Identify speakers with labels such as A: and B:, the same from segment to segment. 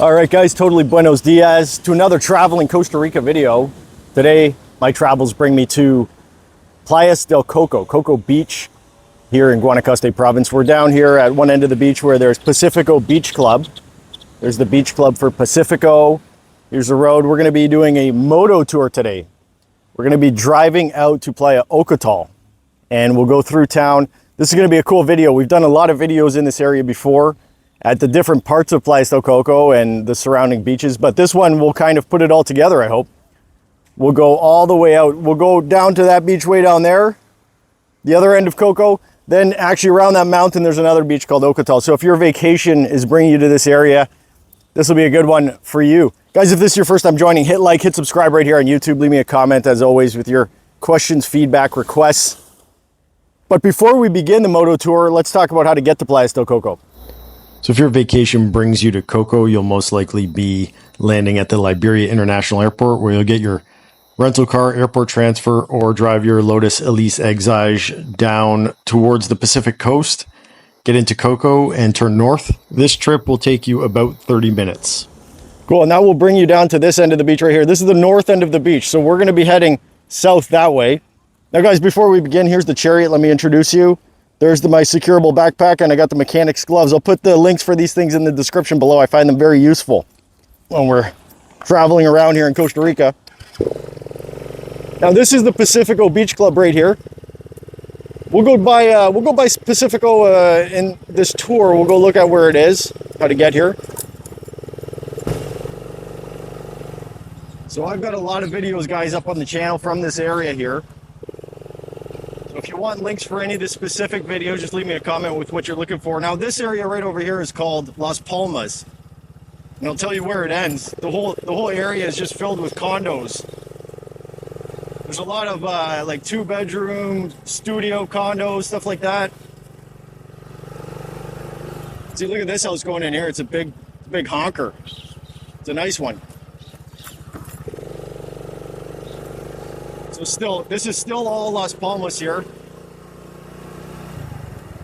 A: All right, guys, totally buenos dias to another traveling Costa Rica video. Today, my travels bring me to Playas del Coco, Coco Beach here in Guanacaste province. We're down here at one end of the beach where there's Pacifico Beach Club. There's the beach club for Pacifico. Here's the road. We're gonna be doing a moto tour today. We're gonna be driving out to Playa Ocotal and we'll go through town. This is gonna be a cool video. We've done a lot of videos in this area before at the different parts of Playas del Coco and the surrounding beaches, but this one will kind of put it all together, I hope. We'll go all the way out. We'll go down to that beach way down there, the other end of Coco. Then actually around that mountain, there's another beach called Ocotal. So if your vacation is bringing you to this area, this will be a good one for you. Guys, if this is your first time joining, hit like, hit subscribe right here on YouTube. Leave me a comment as always with your questions, feedback, requests. But before we begin the moto tour, let's talk about how to get to Playas del Coco. So if your vacation brings you to Coco, you'll most likely be landing at the Liberia International Airport, where you'll get your rental car, airport transfer, or drive your Lotus Elise Exige down towards the Pacific coast, get into Coco, and turn north. This trip will take you about 30 minutes. Cool, and that will bring you down to this end of the beach right here. This is the north end of the beach, so we're going to be heading south that way. Now guys, before we begin, here's the chariot. Let me introduce you. There's my securable backpack, and I got the mechanic's gloves. I'll put the links for these things in the description below. I find them very useful when we're traveling around here in Costa Rica. Now this is the Pacifico Beach Club right here. We'll go by Pacifico in this tour. We'll go look at where it is, how to get here. So I've got a lot of videos, guys, up on the channel from this area here. If you want links for any of the specific videos, just leave me a comment with what you're looking for. Now this area right over here is called Las Palmas, and I'll tell you where it ends. The whole area is just filled with condos. There's a lot of like 2-bedroom studio condos, stuff like that. See, look at this house going in here. It's a big honker. It's a nice one. So this is still all Las Palmas here.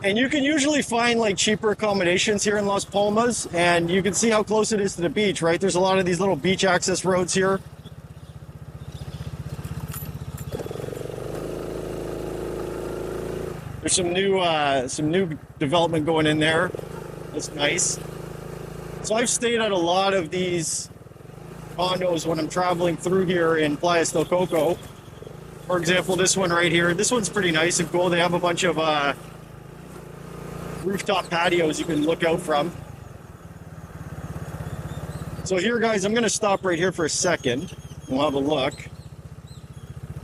A: And you can usually find like cheaper accommodations here in Las Palmas, and you can see how close it is to the beach, right? There's a lot of these little beach access roads here. There's some new development going in there. That's nice. So I've stayed at a lot of these condos when I'm traveling through here in Playas del Coco. For example, this one right here. This one's pretty nice and cool. They have a bunch of rooftop patios you can look out from. So here, guys, I'm going to stop right here for a second. We'll have a look.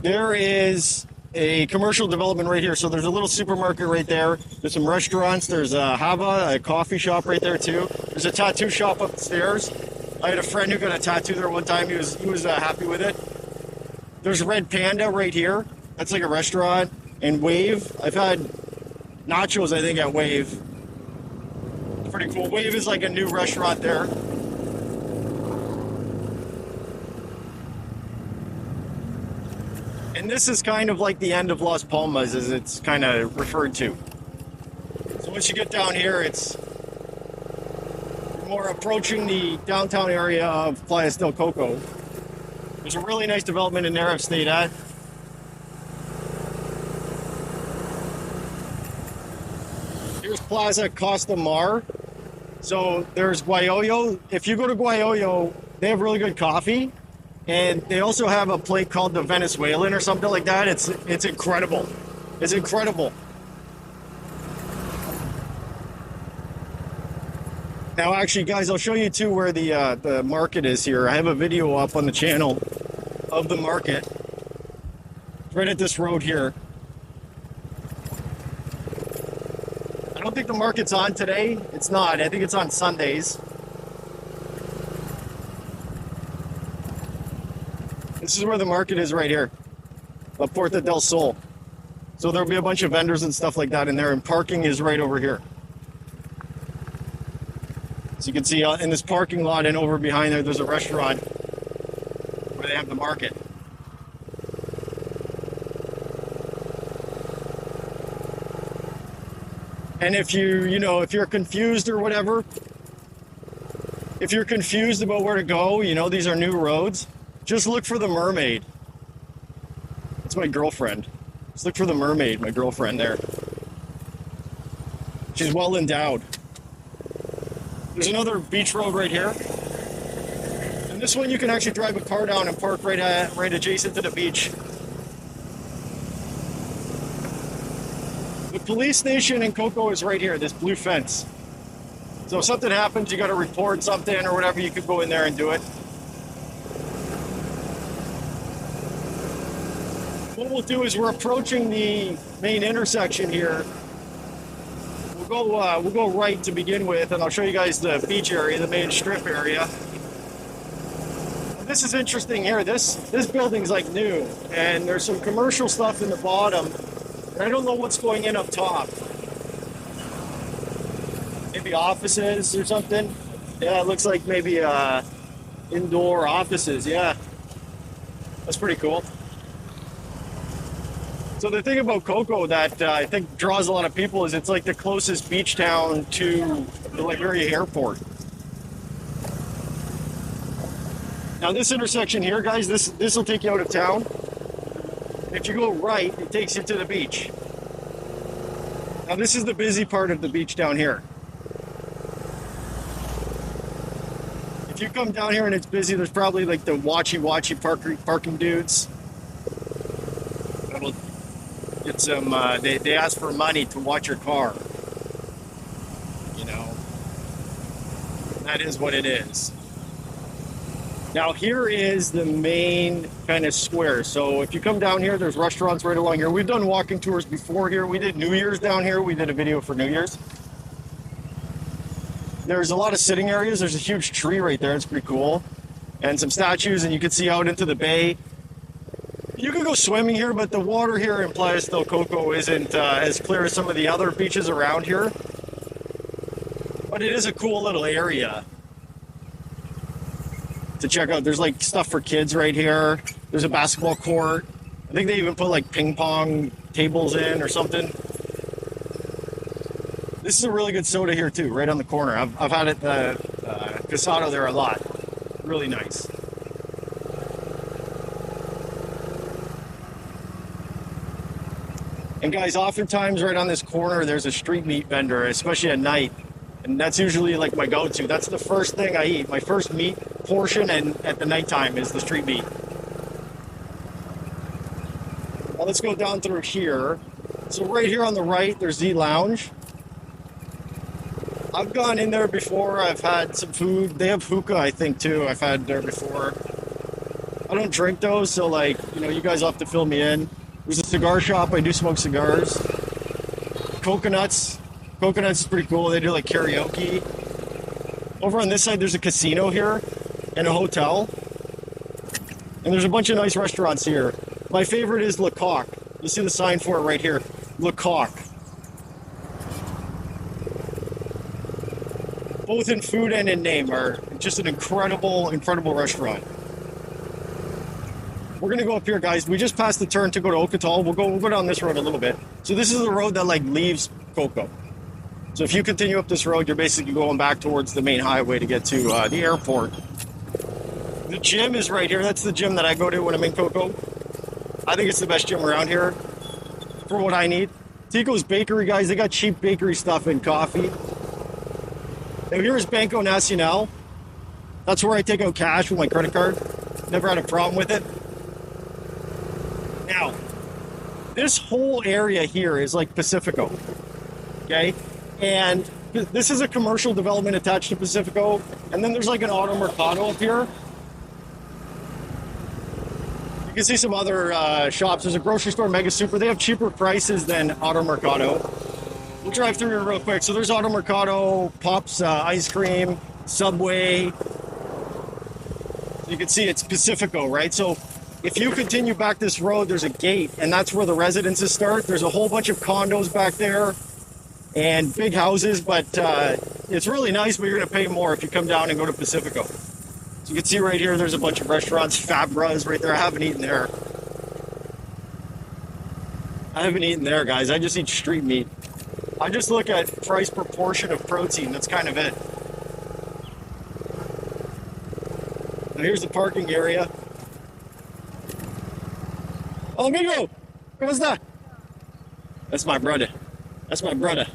A: There is a commercial development right here. So there's a little supermarket right there. There's some restaurants. There's a Hava, a coffee shop right there too. There's a tattoo shop upstairs. I had a friend who got a tattoo there one time. He was happy with it. There's Red Panda right here. That's like a restaurant. And Wave. I've had nachos, I think, at Wave. Pretty cool. Wave is like a new restaurant there. And this is kind of like the end of Las Palmas, as it's kind of referred to. So once you get down here, it's more approaching the downtown area of Playas del Coco. There's a really nice development in there I've stayed at. Here's Plaza Costa Mar. So there's Guayoyo. If you go to Guayoyo, they have really good coffee. And they also have a place called the Venezuelan or something like that. It's incredible. It's incredible. Now, actually, guys, I'll show you too where the market is here. I have a video up on the channel of the market. It's right at this road here. I don't think the market's on today. It's not. I think it's on Sundays. This is where the market is right here. La Puerta del Sol. So there'll be a bunch of vendors and stuff like that in there, and parking is right over here. So you can see in this parking lot and over behind there, there's a restaurant where they have the market. And if if you're confused or whatever, If you're confused about where to go, you know, these are new roads, just look for the mermaid. It's my girlfriend. Just look for the mermaid, my girlfriend there. She's well endowed. There's another beach road right here. And this one you can actually drive a car down and park right adjacent to the beach. The police station in Coco is right here, this blue fence. So if something happens, you got to report something or whatever, you could go in there and do it. What we'll do is we're approaching the main intersection here. We'll go right to begin with, and I'll show you guys the beach area, the main strip area. And this is interesting here. This building's like new, and there's some commercial stuff in the bottom. And I don't know what's going in up top. Maybe offices or something. Yeah, it looks like maybe indoor offices. Yeah, that's pretty cool. So the thing about Coco that I think draws a lot of people is it's like the closest beach town to the Liberia airport. Now this intersection here, guys, this will take you out of town. If you go right, it takes you to the beach. Now this is the busy part of the beach down here. If you come down here and it's busy, there's probably like the watchy parking dudes. That'll get some, they ask for money to watch your car. You know, that is what it is. Now here is the main kind of square. So if you come down here, there's restaurants right along here. We've done walking tours before here. We did New Year's down here. We did a video for New Year's. There's a lot of sitting areas. There's a huge tree right there. It's pretty cool. And some statues, and you can see out into the bay. You can go swimming here, but the water here in Playas del Coco isn't as clear as some of the other beaches around here. But it is a cool little area to check out. There's like stuff for kids right here. There's a basketball court. I think they even put like ping pong tables in or something. This is a really good soda here too, right on the corner. I've had it, Casado there a lot. Really nice. And guys, oftentimes right on this corner, there's a street meat vendor, especially at night. And that's usually like my go-to. That's the first thing I eat. My first meat portion and at the nighttime is the street meat. Now let's go down through here. So right here on the right, there's the lounge. I've gone in there before. I've had some food. They have hookah, I think, too. I've had there before. I don't drink those, so like, you know, you guys have to fill me in. There's a cigar shop. I do smoke cigars. Coconuts. Coconuts is pretty cool. They do like karaoke. Over on this side, there's a casino here and a hotel. And there's a bunch of nice restaurants here. My favorite is Le Coq. You see the sign for it right here. Le Coq. Both in food and in name are just an incredible, incredible restaurant. We're gonna go up here, guys. We just passed the turn to go to Ocotal. We'll go down this road a little bit. So this is the road that like leaves Coco. So if you continue up this road, you're basically going back towards the main highway to get to the airport. The gym is right here. That's the gym that I go to when I'm in Coco. I think it's the best gym around here for what I need. Tico's Bakery, guys. They got cheap bakery stuff and coffee. Now here's Banco Nacional. That's where I take out cash with my credit card. Never had a problem with it. Now, this whole area here is like Pacifico, okay? And this is a commercial development attached to Pacifico. And then there's like an auto mercado up here. You can see some other shops. There's a grocery store, Mega Super. They have cheaper prices than auto mercado. We'll drive through here real quick. So there's Auto Mercado, Pops Ice Cream, Subway. You can see it's Pacifico, right? So if you continue back this road, there's a gate, and that's where the residences start. There's a whole bunch of condos back there and big houses, but it's really nice, but you're going to pay more if you come down and go to Pacifico. So you can see right here, there's a bunch of restaurants. Fabra's right there. I haven't eaten there. I haven't eaten there, guys. I just eat street meat. I just look at price per portion of protein. That's kind of it. Now here's the parking area. Oh, amigo, ¿cómo está? That's my brother. That's my brother.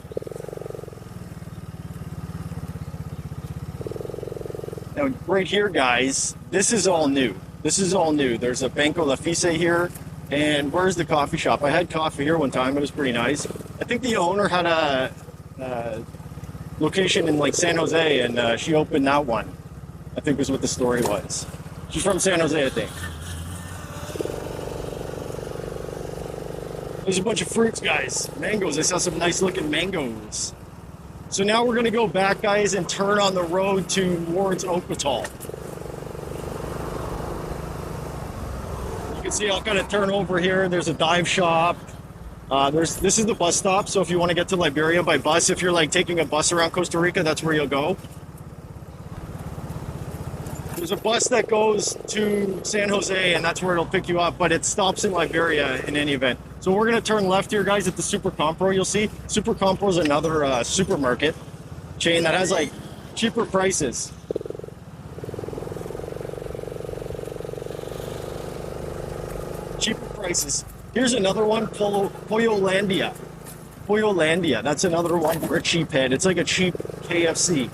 A: Now, right here, guys, this is all new. This is all new. There's a Banco La Fise here, and where's the coffee shop? I had coffee here one time. It was pretty nice. I think the owner had a location in like San Jose, and she opened that one. I think was what the story was. She's from San Jose, I think. There's a bunch of fruits, guys. Mangoes. I saw some nice looking mangoes. So now we're going to go back, guys, and turn on the road towards Ocotal. You can see I'll kind of turn over here. There's a dive shop. This is the bus stop. So if you want to get to Liberia by bus, if you're like taking a bus around Costa Rica, that's where you'll go. There's a bus that goes to San Jose, and that's where it'll pick you up, but it stops in Liberia in any event. So we're going to turn left here, guys, at the Super Compro. You'll see Super Compro is another supermarket chain that has like cheaper prices. Cheaper prices. Here's another one, Pollolandia. Pollolandia, that's another one for a cheap head. It's like a cheap KFC.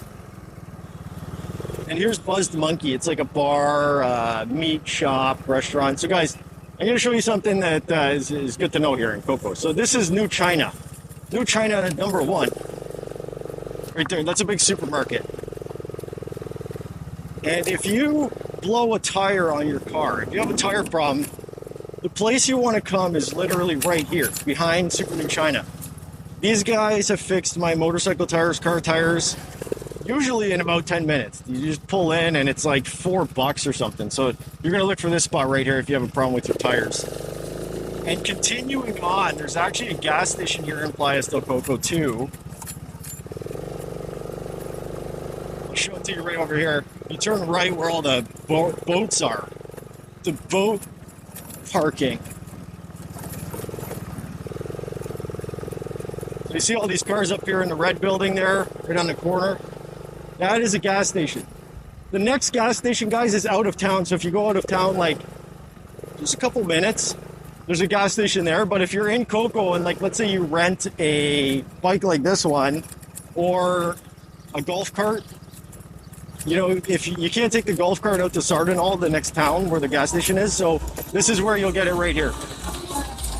A: And here's Buzzed Monkey. It's like a bar, meat shop, restaurant. So guys, I'm going to show you something that is good to know here in Coco. So this is New China. New China number 1. Right there. That's a big supermarket. And if you blow a tire on your car, if you have a tire problem, the place you want to come is literally right here, behind Super New China. These guys have fixed my motorcycle tires, car tires, usually in about 10 minutes. You just pull in and it's like $4 or something. So you're going to look for this spot right here if you have a problem with your tires. And continuing on, there's actually a gas station here in Playas del Coco too. I'll show it to you right over here. You turn right where all the boats are. The boat parking. So you see all these cars up here in the red building there, right on the corner? That is a gas station. The next gas station, guys, is out of town. So if you go out of town, like, just a couple minutes, there's a gas station there. But if you're in Coco and, like, let's say you rent a bike like this one or a golf cart, you know, if you can't take the golf cart out to Sardinal, the next town where the gas station is. So this is where you'll get it right here.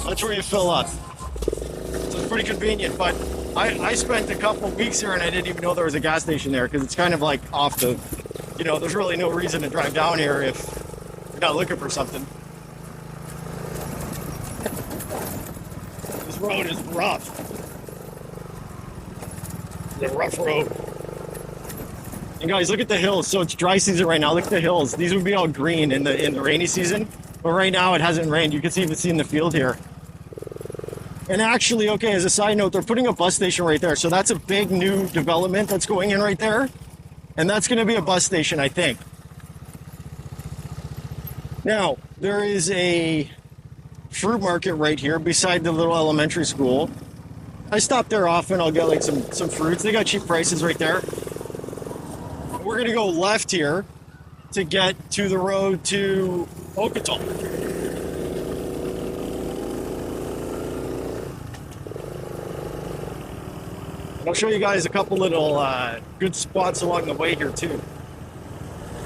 A: That's where you fill up. So it's pretty convenient, but I spent a couple weeks here and I didn't even know there was a gas station there because it's kind of like off the, you know, there's really no reason to drive down here if you're not looking for something. This road is rough. It's a rough road. And guys, look at the hills. So it's dry season right now. Look at the hills. These would be all green in the rainy season, but right now it hasn't rained. You can even see in the field here. And actually, okay, as a side note, they're putting a bus station right there. So that's a big new development that's going in right there. And that's going to be a bus station, I think. Now, there is a fruit market right here beside the little elementary school. I stop there often. I'll get like some fruits. They got cheap prices right there. We're going to go left here to get to the road to Ocotal. I'll show you guys a couple little good spots along the way here too.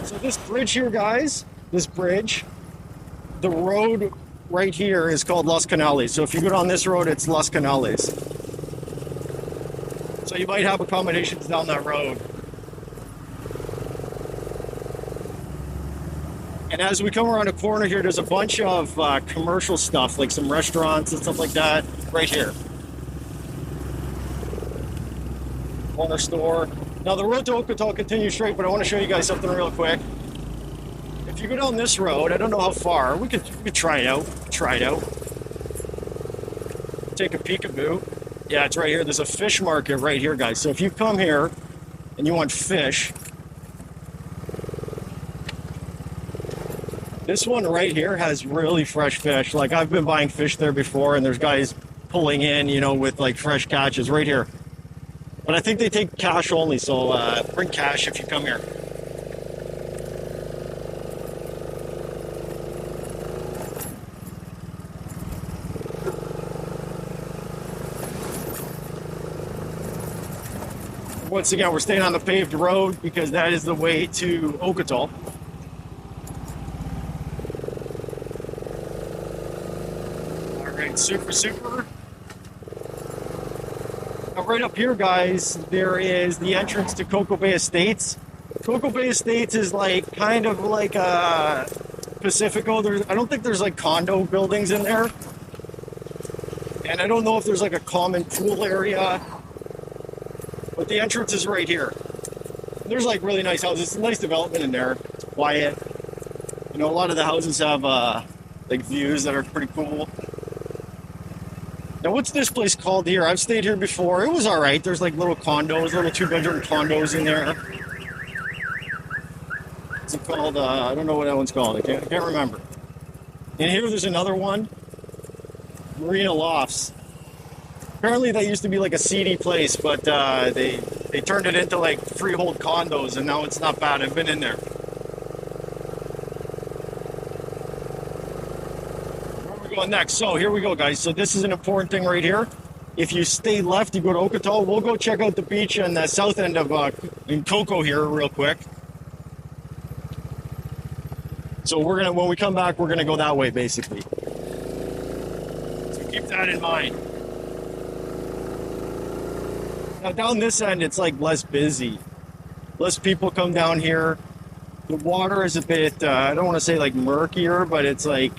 A: So this bridge here, guys, this bridge, the road right here is called Los Canales. So if you go down this road, it's Los Canales. So you might have accommodations down that road. And as we come around a corner here, there's a bunch of commercial stuff, like some restaurants and stuff like that right here. Corner store. Now the road to Ocotal continues straight, but I want to show you guys something real quick. If you go down this road, I don't know how far, we could try it out. Take a peekaboo. Yeah, it's right here. There's a fish market right here, guys. So if you come here and you want fish, this one right here has really fresh fish. Like I've been buying fish there before, and there's guys pulling in, you know, with like fresh catches right here. But I think they take cash only, so bring cash if you come here. Once again, we're staying on the paved road because that is the way to Ocotal. All right, super. Now, right up here, guys, there is the entrance to Coco Bay Estates. Coco Bay Estates is like kind of like a Pacifico. I don't think there's like condo buildings in there. And I don't know if there's like a common pool area. But the entrance is right here. There's like really nice houses. It's a nice development in there. It's quiet. You know, a lot of the houses have like views that are pretty cool. Now, what's this place called here? I've stayed here before. It was all right. There's like little condos, little 2-bedroom condos in there. What's it called? I don't know what that one's called. I can't remember. And here there's another one. Marina Lofts. Apparently that used to be like a seedy place, but they turned it into like freehold condos, and now it's not bad. I've been in there. Where are we going next? So here we go, guys. So this is an important thing right here. If you stay left, you go to Ocotal. We'll go check out the beach on the south end of in Coco here real quick. So when we come back, we're gonna go that way basically. So keep that in mind. Now down this end, it's like less busy. Less people come down here. The water is a bit, I don't want to say like murkier, but it's like,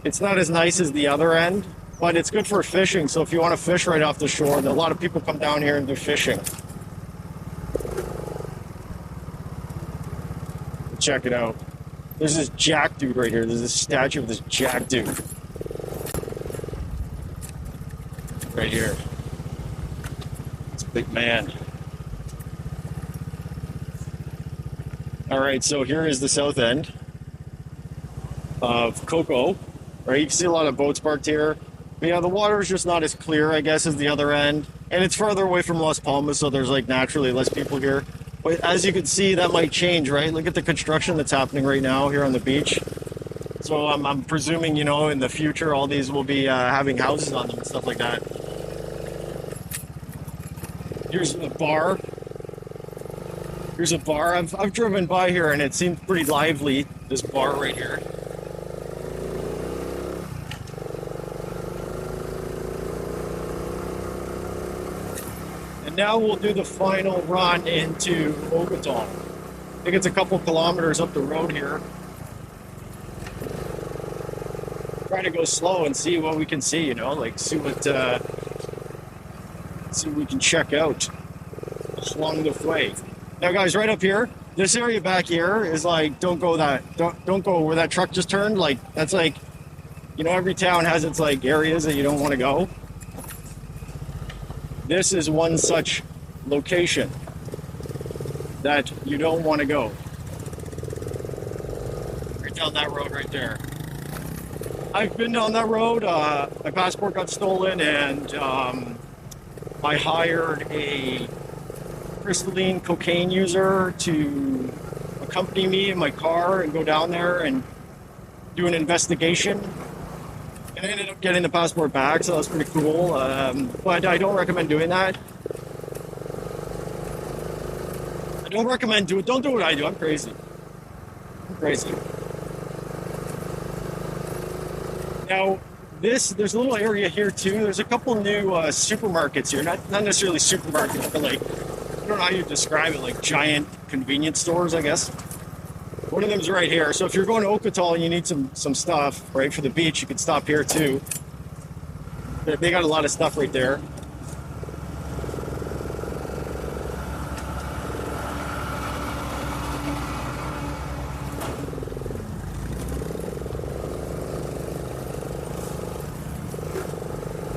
A: it's not as nice as the other end, but it's good for fishing. So if you want to fish right off the shore, a lot of people come down here and do fishing. Check it out. There's this jack dude right here. There's this statue of this jack dude. Right here. Big man. All right, so here is the south end of Coco. Right, you can see a lot of boats parked here. But yeah, the water is just not as clear, I guess, as the other end, and it's farther away from Las Palmas, so there's like naturally less people here. But as you can see, that might change, right? Look at the construction that's happening right now here on the beach. So I'm presuming, you know, in the future, all these will be having houses on them and stuff like that. Here's the bar. Here's a bar. I've driven by here and it seems pretty lively, this bar right here. And now we'll do the final run into Ocotal. I think it's a couple kilometers up the road here. Try to go slow and see what we can see, you know, like see what we can check out along the way. Now guys, right up here, this area back here is like, don't go where that truck just turned. Like, that's like, you know, every town has its like areas that you don't want to go. This is one such location that you don't want to go. Right down that road right there. I've been down that road. My passport got stolen, and I hired a crystalline cocaine user to accompany me in my car and go down there and do an investigation. And I ended up getting the passport back, so that was pretty cool. But I don't recommend doing that. I don't recommend doing it. Don't do what I do. I'm crazy. I'm crazy. Now, there's a little area here too. There's a couple new supermarkets here. Not necessarily supermarkets, but like, I don't know how you describe it, like giant convenience stores, I guess. One of them's right here. So if you're going to Ocotal and you need some stuff, right, for the beach, you can stop here too. They got a lot of stuff right there.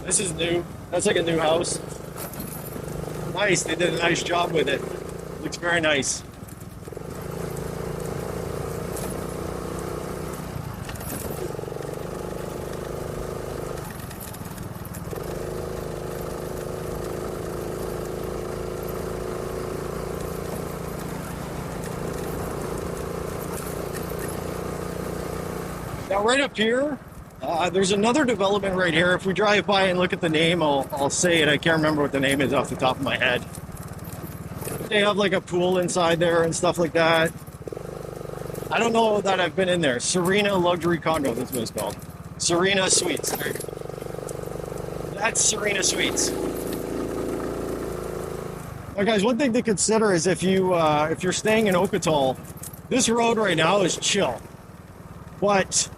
A: This is new. That's like a new house. Nice. They did a nice job with it. Looks very nice. Now right up here, there's another development right here. If we drive by and look at the name, I'll say it. I can't remember what the name is off the top of my head. they have like a pool inside there and stuff like that. I don't know that I've been in there. Serena Luxury Condo, that's what it's called. Serena Suites. There you go. That's Serena Suites. Now guys, one thing to consider is if you're staying in Ocotal, this road right now is chill. But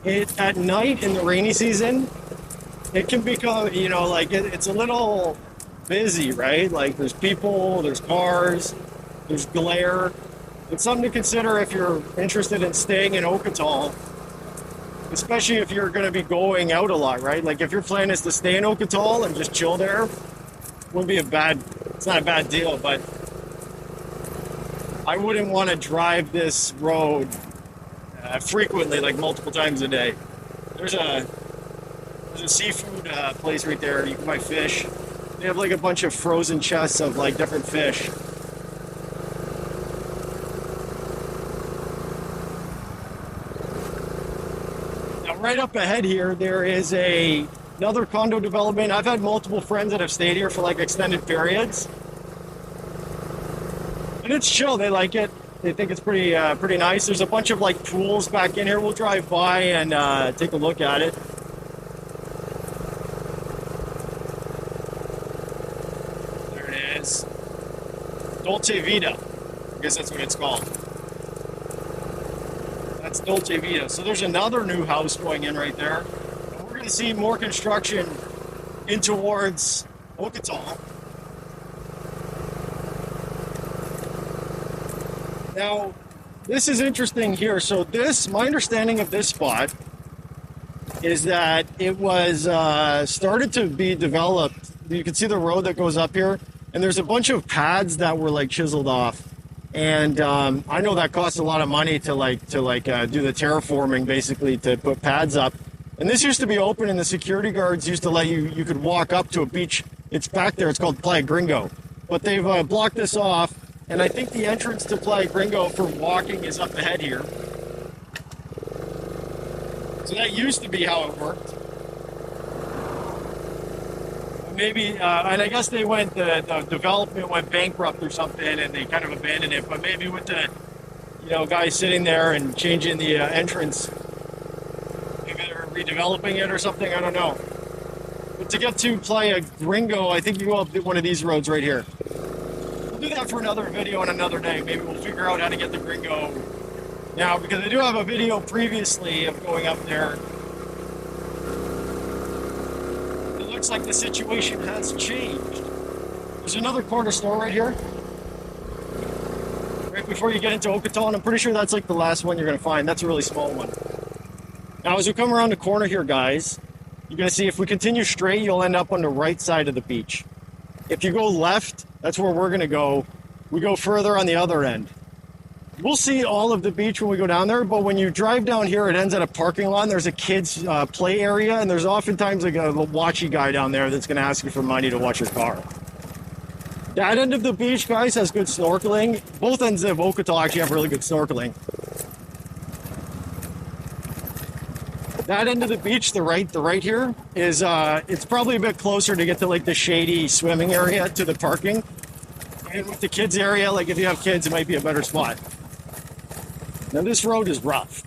A: at night in the rainy season, it can become, you know, like it's a little busy, right? Like there's people, there's cars, there's glare. It's something to consider if you're interested in staying in Ocotal, especially if you're going to be going out a lot, right? Like if your plan is to stay in Ocotal and just chill there, wouldn't be it's not a bad deal, but I wouldn't want to drive this road frequently, like multiple times a day. There's a seafood place right there. You can buy fish. They have like a bunch of frozen chests of like different fish. Now right up ahead here, there is another condo development. I've had multiple friends that have stayed here for like extended periods. And it's chill, they like it. They think it's pretty nice. There's a bunch of like pools back in here. We'll drive by and take a look at it. There it is. Dolce Vita. I guess that's what it's called. That's Dolce Vita. So there's another new house going in right there. And we're going to see more construction in towards Ocotal. Now, this is interesting here. So my understanding of this spot is that it was started to be developed. You can see the road that goes up here, and there's a bunch of pads that were like chiseled off. And I know that costs a lot of money to do the terraforming, basically, to put pads up. And this used to be open, and the security guards used to let you could walk up to a beach. It's back there. It's called Playa Gringo. But they've blocked this off. And I think the entrance to Playa Gringo for walking is up ahead here. So that used to be how it worked. Maybe, and I guess the development went bankrupt or something and they kind of abandoned it. But maybe with the, guys sitting there and changing the entrance, maybe they're redeveloping it or something, I don't know. But to get to Playa Gringo, I think you go up one of these roads right here. We'll do that for another video on another day. Maybe we'll figure out how to get the Gringo now, because I do have a video previously of going up there. It looks like the situation has changed. There's another corner store right here, right before you get into Ocotal, and I'm pretty sure that's like the last one you're going to find. That's a really small one. Now, as we come around the corner here, guys, you're going to see if we continue straight, you'll end up on the right side of the beach. If you go left, that's where we're going to go. We go further on the other end. We'll see all of the beach when we go down there, but when you drive down here, it ends at a parking lot. There's a kids' play area, and there's oftentimes like a watchy guy down there that's going to ask you for money to watch your car. That end of the beach, guys, has good snorkeling. Both ends of Ocotal actually have really good snorkeling. That end of the beach, the right here, is it's probably a bit closer to get to like the shady swimming area to the parking. And with the kids area, like if you have kids, it might be a better spot. Now this road is rough,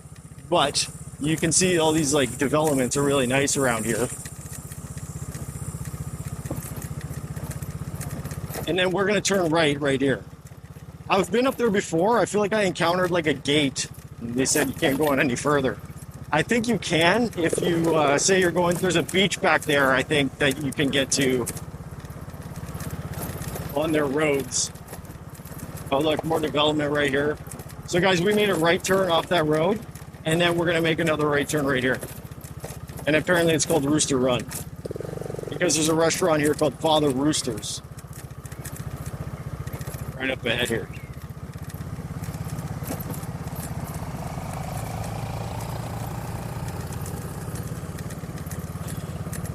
A: but you can see all these like developments are really nice around here. And then we're gonna turn right here. I've been up there before. I feel like I encountered like a gate. And they said you can't go on any further. I think you can if you say you're going, there's a beach back there, I think, that you can get to on their roads. Oh look, more development right here. So guys, we made a right turn off that road, and then we're gonna make another right turn right here. And apparently it's called Rooster Run, because there's a restaurant here called Father Roosters. Right up ahead here.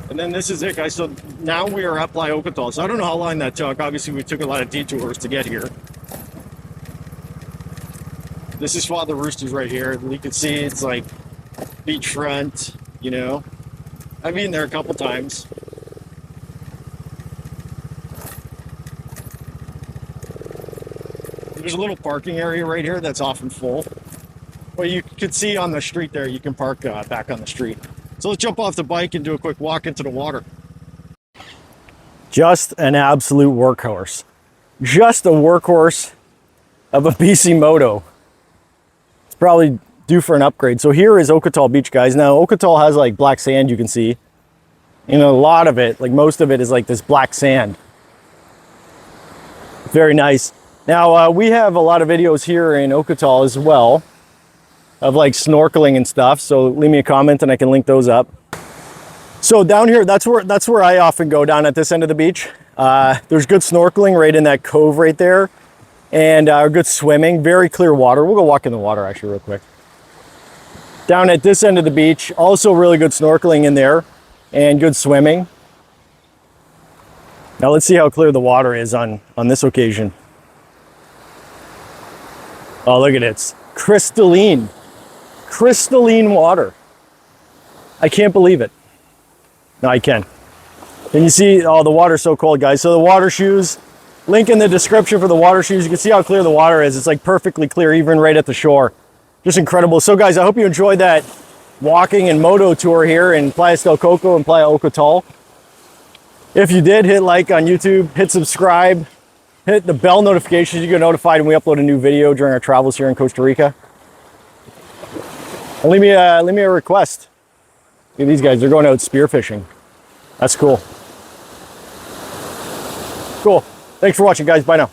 A: And then this is it, guys. So now we are at Playa Ocotal. So I don't know how long that took. Obviously, we took a lot of detours to get here. This is Father Roosters right here. You can see it's like beachfront, I've been there a couple times. There's a little parking area right here that's often full. But you can see on the street there, you can park back on the street. So let's jump off the bike and do a quick walk into the water. Just an absolute workhorse. Just a workhorse of a BC Moto. It's probably due for an upgrade. So here is Ocotal Beach, guys. Now Ocotal has like black sand, you can see. You know, a lot of it, like most of it is like this black sand. Very nice. Now we have a lot of videos here in Ocotal as well of like snorkeling and stuff. So leave me a comment and I can link those up. So down here, that's where I often go, down at this end of the beach. There's good snorkeling right in that cove right there, and good swimming, very clear water. We'll go walk in the water actually real quick. Down at this end of the beach, also really good snorkeling in there and good swimming. Now let's see how clear the water is on this occasion. Oh, look at it. It's crystalline. Crystalline water. I can't believe it. No, I can. And you see, oh, the water's so cold, guys. So the water shoes, link in the description for the water shoes. You can see how clear the water is. It's like perfectly clear, even right at the shore. Just incredible. So guys, I hope you enjoyed that walking and moto tour here in Playas del Coco and Playa Ocotal. If you did, hit like on YouTube, hit subscribe, hit the bell notifications. You get notified when we upload a new video during our travels here in Costa Rica. And leave me a request. Look at these guys, they're going out spearfishing. That's cool. Cool. Thanks for watching, guys. Bye now.